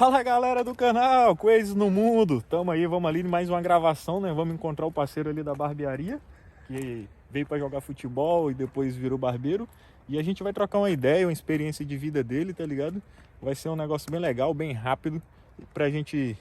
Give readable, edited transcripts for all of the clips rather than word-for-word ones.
Fala galera do canal, Coisas no Mundo. Tamo aí, vamos ali em mais uma gravação, né? Vamos encontrar o parceiro ali da barbearia, que veio pra jogar futebol e depois virou barbeiro. E a gente vai trocar uma ideia, uma experiência de vida dele, tá ligado? Vai ser um negócio bem legal, bem rápido, pra gente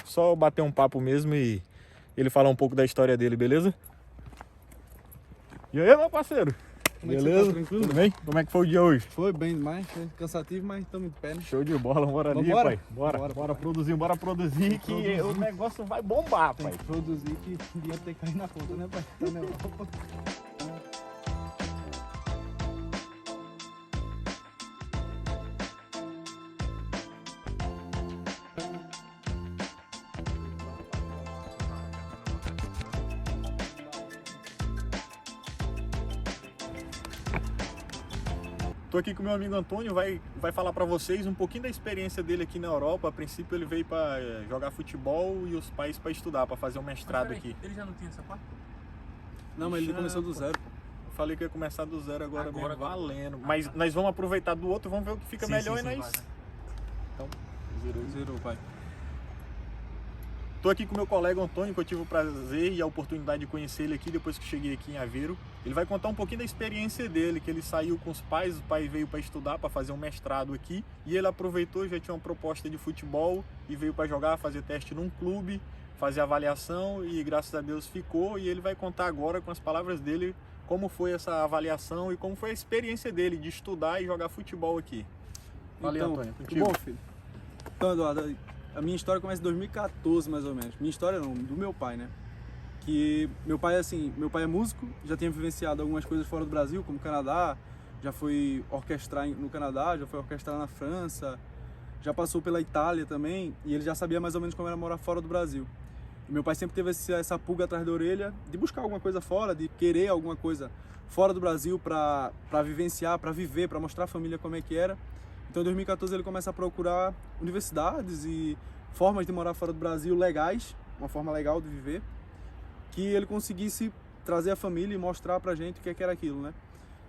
só bater um papo mesmo e ele falar um pouco da história dele, beleza? E aí, meu parceiro? Como é que Beleza? você tá, tranquilo? Tudo bem? Como é que foi o dia hoje? Foi bem demais, foi cansativo, mas estamos de pé, né? Show de bola, bora ali, Vambora? pai. Bora Bora, produzir que produzir. o negócio vai bombar, Tem pai. que produzir que o dinheiro tem que cair na conta, né, pai? Tá na Europa. Tô aqui com o meu amigo Antônio, vai falar pra vocês um pouquinho da experiência dele aqui na Europa. A princípio ele veio pra jogar futebol e os pais pra estudar, pra fazer um mestrado aqui. Ele já não tinha essa parte? Não, mas ele Já, começou do pô. zero, pô. Eu falei que ia começar do zero agora mesmo, Agora. valendo. Mas nós vamos aproveitar do outro, vamos ver o que fica melhor e nós... vai, né? Então, Zerou, pai. tô aqui com o meu colega Antônio, que eu tive o prazer e a oportunidade de conhecer ele aqui depois que cheguei aqui em Aveiro. Ele vai contar um pouquinho da experiência dele, que ele saiu com os pais, o pai veio para estudar, para fazer um mestrado aqui, e ele aproveitou, já tinha uma proposta de futebol e veio para jogar, fazer teste num clube, fazer avaliação e graças a Deus ficou. E ele vai contar agora com as palavras dele como foi essa avaliação e como foi a experiência dele de estudar e jogar futebol aqui. Valeu, Então, Antônio, tudo contigo. bom, filho? Então, Eduardo, a minha história começa em 2014, mais ou menos. Minha história não, do meu pai, né? Que meu pai, assim, meu pai é músico, já tinha vivenciado algumas coisas fora do Brasil, como Canadá, já foi orquestrar no Canadá, já foi orquestrar na França, já passou pela Itália também, e ele já sabia mais ou menos como era morar fora do Brasil. E meu pai sempre teve essa pulga atrás da orelha de buscar alguma coisa fora, de querer alguma coisa fora do Brasil para vivenciar, para viver, para mostrar à família como é que era. Então em 2014 ele começa a procurar universidades e formas de morar fora do Brasil legais, uma forma legal de viver, que ele conseguisse trazer a família e mostrar pra gente o que é que era aquilo, né?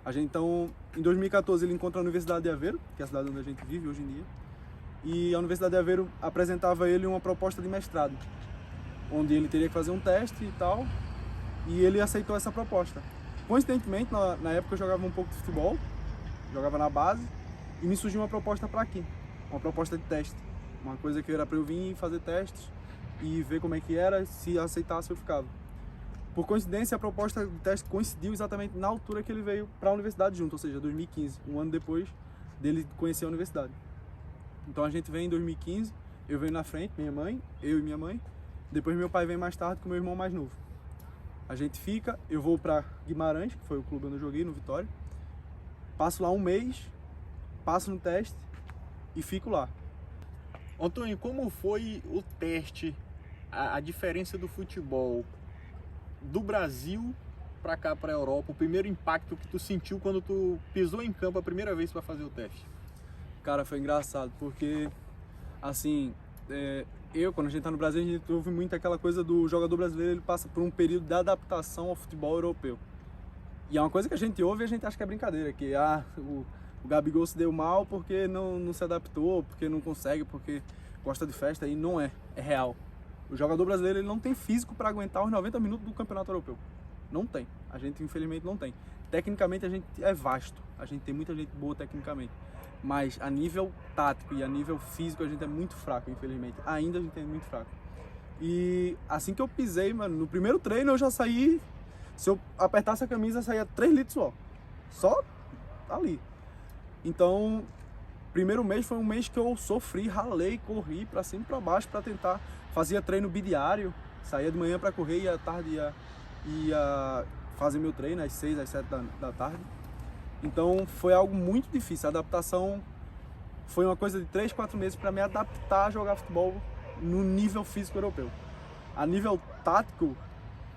A gente, então, em 2014 ele encontra a Universidade de Aveiro, que é a cidade onde a gente vive hoje em dia, e a Universidade de Aveiro apresentava a ele uma proposta de mestrado, onde ele teria que fazer um teste e tal, e ele aceitou essa proposta. Coincidentemente, na época eu jogava um pouco de futebol, jogava na base, e me surgiu uma proposta para aqui, uma proposta de teste, uma coisa que era para eu vir fazer testes e ver como é que era, se aceitasse eu ficava. Por coincidência, a proposta de teste coincidiu exatamente na altura que ele veio para a universidade junto, ou seja, 2015, um ano depois dele conhecer a universidade. Então a gente vem em 2015, eu venho na frente, eu e minha mãe, depois meu pai vem mais tarde com meu irmão mais novo. A gente fica, eu vou para Guimarães, que foi o clube onde eu joguei, no Vitória, passo lá um mês, passo no teste e fico lá. Antônio, como foi o teste, a diferença do futebol do Brasil pra cá, pra Europa, o primeiro impacto que tu sentiu quando tu pisou em campo a primeira vez para fazer o teste? Cara, foi engraçado, porque, assim, quando a gente tá no Brasil, a gente ouve muito aquela coisa do jogador brasileiro, ele passa por um período de adaptação ao futebol europeu. E é uma coisa que a gente ouve e a gente acha que é brincadeira, que o Gabigol se deu mal porque não se adaptou, porque não consegue, porque gosta de festa, e não é real. O jogador brasileiro ele não tem físico para aguentar os 90 minutos do campeonato europeu. Não tem. A gente, infelizmente, não tem. Tecnicamente, a gente é vasto. A gente tem muita gente boa tecnicamente. Mas a nível tático e a nível físico, a gente é muito fraco, infelizmente. Ainda a gente é muito fraco. E assim que eu pisei, mano, no primeiro treino eu já saí... Se eu apertasse a camisa, saía 3 litros só ali. Então, primeiro mês foi um mês que eu sofri, ralei, corri pra cima e pra baixo pra tentar. Fazia treino bidiário, saía de manhã pra correr e à tarde ia fazer meu treino às 6, às 7 da tarde. Então foi algo muito difícil. A adaptação foi uma coisa de 3, 4 meses para me adaptar a jogar futebol no nível físico europeu. A nível tático,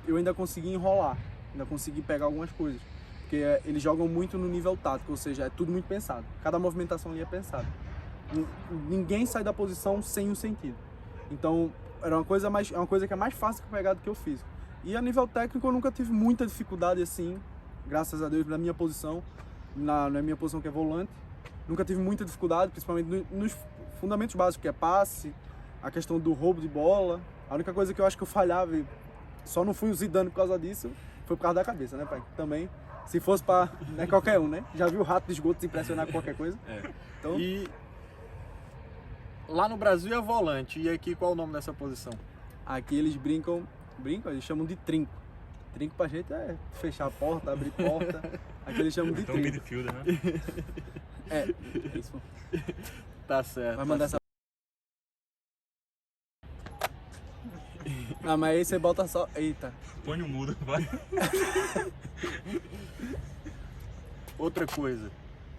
eu ainda consegui enrolar, ainda consegui pegar algumas coisas. Porque eles jogam muito no nível tático, ou seja, é tudo muito pensado. Cada movimentação ali é pensada. Ninguém sai da posição sem um sentido. Então, é uma coisa que é mais fácil de pegar do que o físico. E a nível técnico, eu nunca tive muita dificuldade assim, graças a Deus, na minha posição, na minha posição que é volante. Nunca tive muita dificuldade, principalmente nos fundamentos básicos, que é passe, a questão do roubo de bola. A única coisa que eu acho que eu falhava e só não fui o Zidane por causa disso, foi por causa da cabeça, né, pai? Também, se fosse pra qualquer um, né? Já viu o rato de esgoto se impressionar com qualquer coisa? Então, E lá no Brasil é volante, e aqui qual é o nome dessa posição? aqui eles brincam, eles chamam de trinco. Trinco pra gente é fechar a porta, abrir porta. Aqui eles chamam de Então, trinco. midfielder, né? Isso. Tá certo. Vai mandar essa. Não, mas aí você bota só. Eita. Põe no mudo, vai. Outra coisa,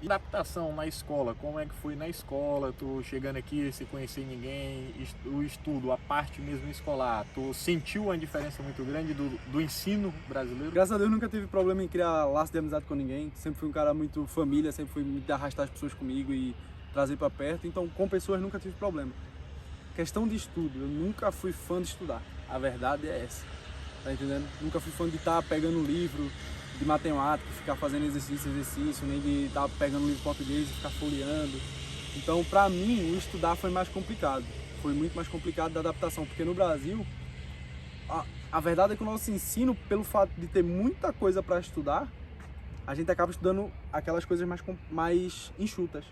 e adaptação na escola, como é que foi na escola? Tu chegando aqui sem conhecer ninguém, o estudo, a parte mesmo escolar, tu sentiu uma diferença muito grande do ensino brasileiro? Graças a Deus nunca tive problema em criar laço de amizade com ninguém. Sempre fui um cara muito família, sempre fui muito de arrastar as pessoas comigo e trazer pra perto. Então com pessoas nunca tive problema. Questão de estudo, eu nunca fui fã de estudar. A verdade é essa. Tá entendendo? Nunca fui fã de estar pegando um livro de matemática, ficar fazendo exercício, nem de estar pegando um livro de português e ficar folheando. Então, pra mim, o estudar foi mais complicado. Foi muito mais complicado da adaptação, porque no Brasil, a verdade é que o nosso ensino, pelo fato de ter muita coisa para estudar, a gente acaba estudando aquelas coisas mais enxutas.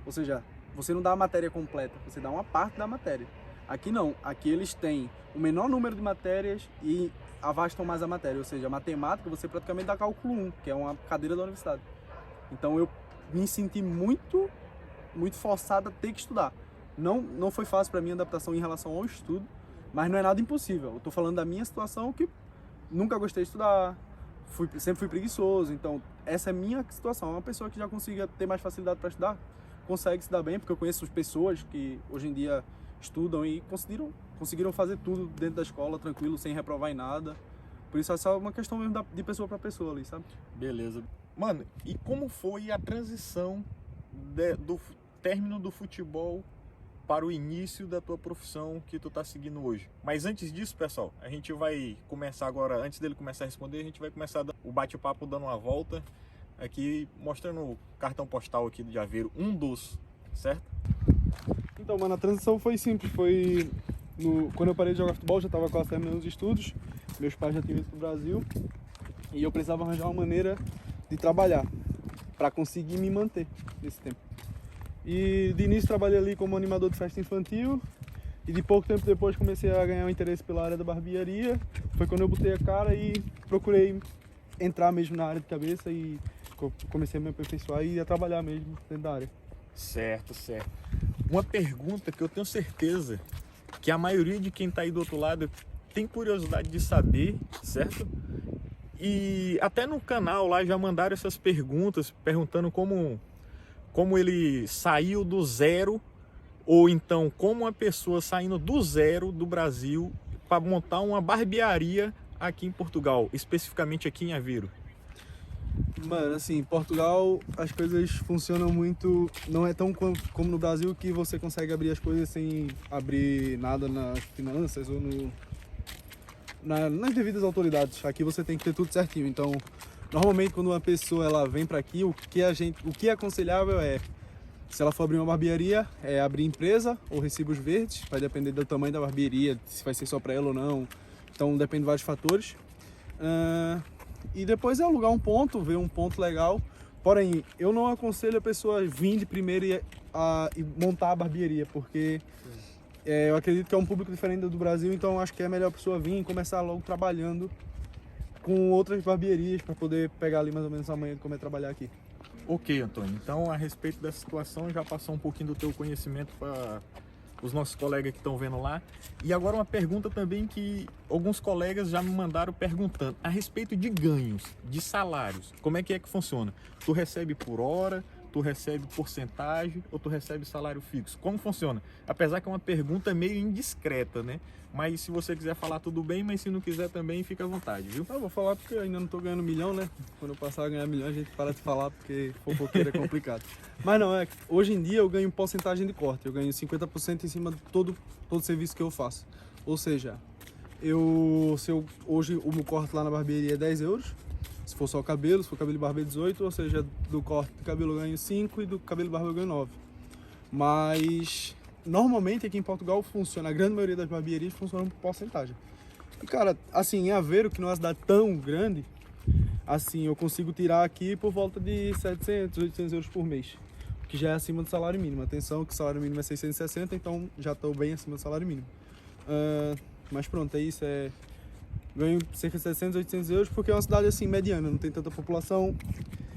Ou seja, você não dá a matéria completa, você dá uma parte da matéria. Aqui não, aqui eles têm o menor número de matérias e avastam mais a matéria, ou seja, a matemática você praticamente dá cálculo 1, que é uma cadeira da universidade. Então eu me senti muito forçado a ter que estudar. Não foi fácil para mim a adaptação em relação ao estudo, mas não é nada impossível. Eu tô falando da minha situação, que nunca gostei de estudar, sempre fui preguiçoso, então essa é a minha situação. Uma pessoa que já consiga ter mais facilidade para estudar, consegue se dar bem, porque eu conheço pessoas que hoje em dia estudam e conseguiram fazer tudo dentro da escola, tranquilo, sem reprovar em nada. Por isso é só uma questão mesmo de pessoa para pessoa ali, sabe? Beleza. Mano, e como foi a transição do término do futebol para o início da tua profissão que tu tá seguindo hoje? Mas antes disso, pessoal, a gente vai começar agora, antes dele começar a responder, a gente vai começar o bate-papo dando uma volta aqui, mostrando o cartão postal aqui de Aveiro, um dos, certo? Então, mano, a transição foi simples, quando eu parei de jogar futebol, já estava quase terminando os estudos, meus pais já tinham ido pro Brasil e eu precisava arranjar uma maneira de trabalhar para conseguir me manter nesse tempo. E de início trabalhei ali como animador de festa infantil e de pouco tempo depois comecei a ganhar um interesse pela área da barbearia. Foi quando eu botei a cara e procurei entrar mesmo na área de cabeça e comecei a me aperfeiçoar e a trabalhar mesmo dentro da área. Certo. Uma pergunta que eu tenho certeza que a maioria de quem está aí do outro lado tem curiosidade de saber, certo? E até no canal lá já mandaram essas perguntas, perguntando como ele saiu do zero, ou então como uma pessoa saindo do zero do Brasil para montar uma barbearia aqui em Portugal, especificamente aqui em Aveiro. Mano, assim, em Portugal as coisas funcionam muito, não é tão como no Brasil que você consegue abrir as coisas sem abrir nada nas finanças ou nas devidas autoridades. Aqui você tem que ter tudo certinho, então normalmente quando uma pessoa ela vem para aqui, o que é aconselhável é, se ela for abrir uma barbearia, é abrir empresa ou recibos verdes, vai depender do tamanho da barbearia, se vai ser só para ela ou não, então depende de vários fatores. E depois é alugar um ponto, ver um ponto legal. Porém, eu não aconselho a pessoa vir de primeiro e montar a barbearia, porque eu acredito que é um público diferente do Brasil, então acho que é melhor a pessoa vir e começar logo trabalhando com outras barbearias para poder pegar ali mais ou menos a manhã de como é trabalhar aqui. Ok, Antônio. Então, a respeito dessa situação, já passou um pouquinho do teu conhecimento para os nossos colegas que estão vendo lá. E agora uma pergunta também que alguns colegas já me mandaram perguntando a respeito de ganhos, de salários. Como é que funciona? Tu recebe por hora, tu recebe porcentagem ou tu recebe salário fixo? Como funciona? Apesar que é uma pergunta meio indiscreta, né? Mas se você quiser falar, tudo bem, mas se não quiser também, fica à vontade, viu? Eu vou falar porque eu ainda não tô ganhando milhão, né? Quando eu passar a ganhar milhão, a gente para de falar porque fofoqueira é complicado. Mas não, hoje em dia eu ganho porcentagem de corte, eu ganho 50% em cima de todo serviço que eu faço. Ou seja, hoje o meu corte lá na barbearia é 10 euros, se for só o cabelo, se for cabelo de barba é 18, ou seja, do corte de cabelo eu ganho 5 e do cabelo de barba eu ganho 9. Mas normalmente aqui em Portugal funciona, a grande maioria das barbearias funcionam por porcentagem. E, cara, assim, em Aveiro, que não é uma cidade tão grande, assim, eu consigo tirar aqui por volta de 700, 800 euros por mês, que já é acima do salário mínimo. Atenção que o salário mínimo é 660, então já estou bem acima do salário mínimo. Mas pronto, é isso, ganho cerca de 700, 800 euros, porque é uma cidade assim, mediana, não tem tanta população,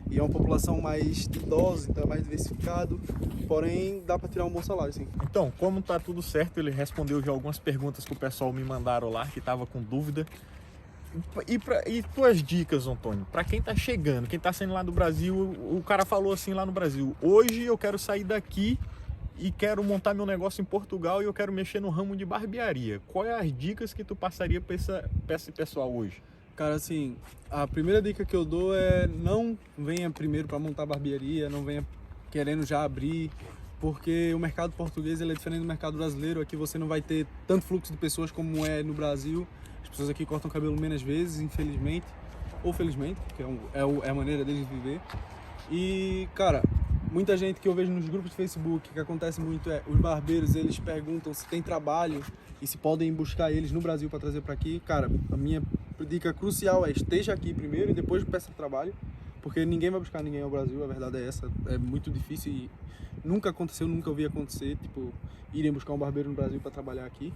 e é uma população mais idosa, então é mais diversificado, porém dá para tirar um bom salário, sim. Então, como tá tudo certo, ele respondeu já algumas perguntas que o pessoal me mandaram lá, que tava com dúvida. E tuas dicas, Antônio, para quem tá chegando, quem tá saindo lá do Brasil, o cara falou assim lá no Brasil: hoje eu quero sair daqui e quero montar meu negócio em Portugal e eu quero mexer no ramo de barbearia. Quais as dicas que tu passaria para esse pessoal hoje? Cara, assim, a primeira dica que eu dou é não venha primeiro para montar barbearia, não venha querendo já abrir, porque o mercado português ele é diferente do mercado brasileiro. Aqui você não vai ter tanto fluxo de pessoas como é no Brasil. As pessoas aqui cortam cabelo menos vezes, infelizmente, ou felizmente, porque é a maneira deles viver. E, cara, muita gente que eu vejo nos grupos de Facebook, que acontece muito os barbeiros, eles perguntam se tem trabalho e se podem buscar eles no Brasil para trazer para aqui. Cara, a minha dica crucial é esteja aqui primeiro e depois peça trabalho, porque ninguém vai buscar ninguém ao Brasil, a verdade é essa, é muito difícil e nunca aconteceu, nunca ouvi acontecer, tipo, irem buscar um barbeiro no Brasil para trabalhar aqui.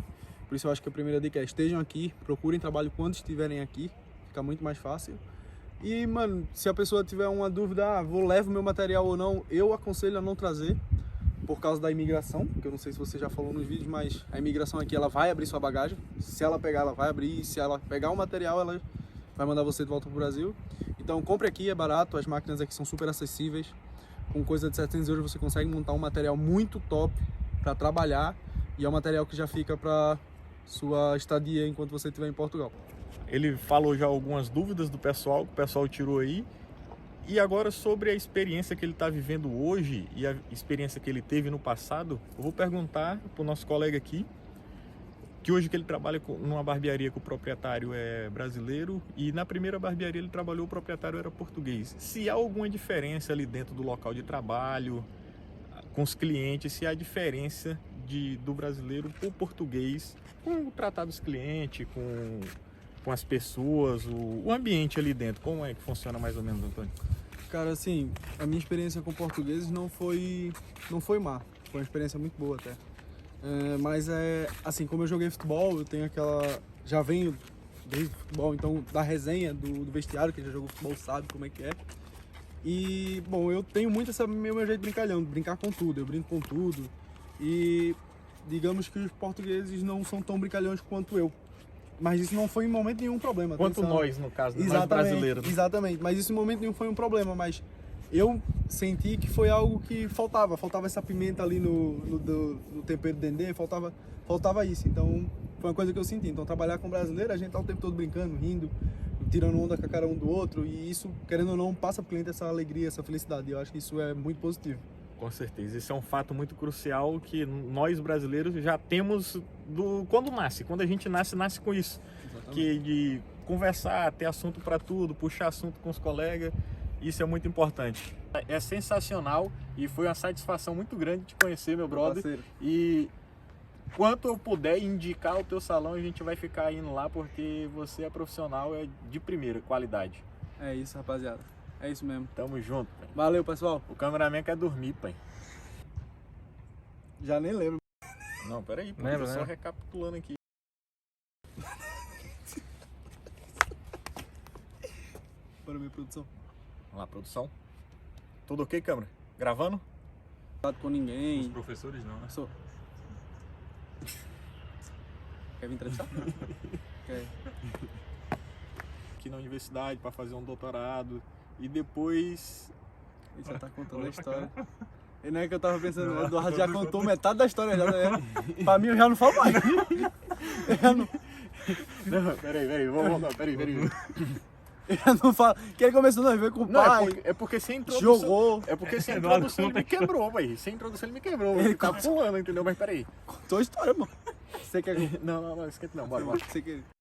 Por isso eu acho que a primeira dica é estejam aqui, procurem trabalho quando estiverem aqui, fica muito mais fácil. E, mano, se a pessoa tiver uma dúvida, levo meu material ou não, eu aconselho a não trazer, por causa da imigração, que eu não sei se você já falou nos vídeos, mas a imigração aqui, ela vai abrir sua bagagem. Se ela pegar, ela vai abrir, e se ela pegar o material, ela vai mandar você de volta pro Brasil. Então, compre aqui, é barato, as máquinas aqui são super acessíveis. Com coisa de 700 euros você consegue montar um material muito top para trabalhar, e é um material que já fica para sua estadia enquanto você estiver em Portugal. Ele falou já algumas dúvidas do pessoal, que o pessoal tirou aí. E agora sobre a experiência que ele está vivendo hoje e a experiência que ele teve no passado, eu vou perguntar para o nosso colega aqui, que hoje que ele trabalha numa barbearia que o proprietário é brasileiro e na primeira barbearia ele trabalhou, o proprietário era português. Se há alguma diferença ali dentro do local de trabalho, com os clientes, se há diferença do brasileiro para o português, com o tratar dos clientes, com as pessoas, o ambiente ali dentro, como é que funciona mais ou menos, Antônio? Cara, assim, a minha experiência com portugueses não foi má, foi uma experiência muito boa até. Mas assim, como eu joguei futebol, eu tenho já venho desde o futebol, então da resenha do vestiário, quem já jogou futebol sabe como é que é. E, bom, eu tenho muito meu jeito de brincalhão, de brincar com tudo, eu brinco com tudo. E digamos que os portugueses não são tão brincalhões quanto eu. Mas isso não foi em momento nenhum um problema. Quanto atenção. nós, no caso, nós brasileiros. Exatamente, mas isso em momento nenhum foi um problema, mas eu senti que foi algo que faltava essa pimenta ali no tempero do dendê, faltava isso, então foi uma coisa que eu senti. Então trabalhar com brasileiro, a gente tá o tempo todo brincando, rindo, tirando onda com a cara um do outro, e isso, querendo ou não, passa pro cliente essa alegria, essa felicidade, eu acho que isso é muito positivo. Com certeza, esse é um fato muito crucial que nós brasileiros já temos quando a gente nasce com isso. Exatamente. Que de conversar, ter assunto para tudo, puxar assunto com os colegas, isso é muito importante. É sensacional e foi uma satisfação muito grande te conhecer, meu brother. Parceiro. E quanto eu puder indicar o teu salão, a gente vai ficar indo lá porque você é profissional, é de primeira qualidade. É isso, rapaziada. É isso mesmo. Tamo junto, pai. Valeu, pessoal. O cameraman quer dormir, pai. Já nem lembro. Não, peraí, pô. Lembra, Tô só né? recapitulando aqui. Bora ver, produção. Vamos lá, produção. Tudo ok, câmera? Gravando? Não com ninguém. Os professores não, né? Sou. Quer vir entrevistar? Quer. Aqui na universidade para fazer um doutorado e depois... Ele já tá contando a história. E não é que eu tava pensando, o Eduardo já contou metade da história já, né? Pra mim eu já não falo mais. Eu já não... Não, peraí, vamos voltar, peraí. Eu já não falo. Que ele começou a ver com o pai. É porque sem introdução... Jogou. É porque sem introdução ele me quebrou, velho. Sem introdução ele me quebrou. Ele tá pulando, entendeu? Mas peraí. Contou a história, mano. Você quer... Não, esquenta não, bora. Você quer...